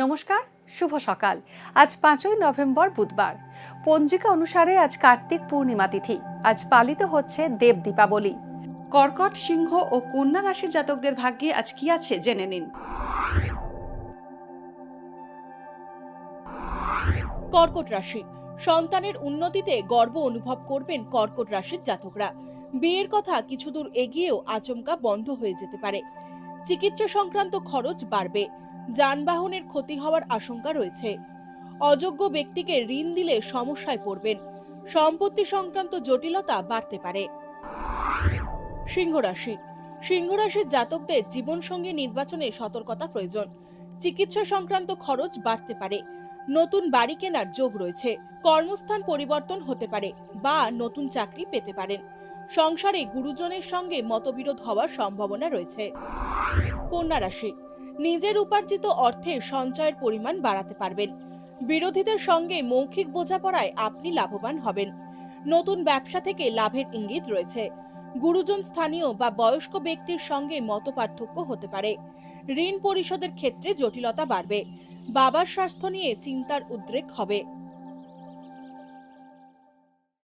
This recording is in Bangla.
নমস্কার, শুভ সকাল। আজ 5ই নভেম্বর বুধবার। পঞ্জিকা অনুসারে আজ কার্তিক পূর্ণিমা তিথি। আজ পালিত হচ্ছে দেব দীপাবলি। কর্কট, সিংহ ও কন্যা রাশির জাতকদের ভাগ্যে আজ কি আছে জেনে নিন। কর্কট রাশি, সন্তানের উন্নতিতে গর্ব অনুভব করবেন কর্কট রাশির জাতকরা। বিয়ের কথা কিছু দূর এগিয়েও আচমকা বন্ধ হয়ে যেতে পারে। চিকিৎসা সংক্রান্ত খরচ বাড়বে। যানবাহনের ক্ষতি হওয়ার আশঙ্কা রয়েছে। অযোগ্য ব্যক্তিকে ঋণ দিলে সমস্যায় পড়বেন। সম্পত্তি সংক্রান্ত জটিলতা বাড়তে পারে। সিংহ রাশি, সিংহ রাশির জাতকদের জীবনসঙ্গী নির্বাচনে সতর্কতা প্রয়োজন। চিকিৎসা সংক্রান্ত খরচ বাড়তে পারে। নতুন বাড়ি কেনার যোগ রয়েছে। কর্মস্থান পরিবর্তন হতে পারে বা নতুন চাকরি পেতে পারেন। সংসারে গুরুজনের সঙ্গে মতবিরোধ হওয়ার সম্ভাবনা রয়েছে। কন্যা রাশি, নিজের উপার্জিত অর্থে সঞ্চয়ের পরিমাণ বাড়াতে পারবেন। বিরোধীদের সঙ্গে মৌখিক বোঝাপড়ায় আপনি লাভবান হবেন। নতুন ব্যবসা থেকে লাভের ইঙ্গিত রয়েছে। গুরুজন, স্থানীয় বা বয়স্ক ব্যক্তির সঙ্গে মতপার্থক্য হতে পারে। ঋণ পরিশোধের ক্ষেত্রে জটিলতা বাড়বে। বাবার স্বাস্থ্য নিয়ে চিন্তার উদ্রেক হবে।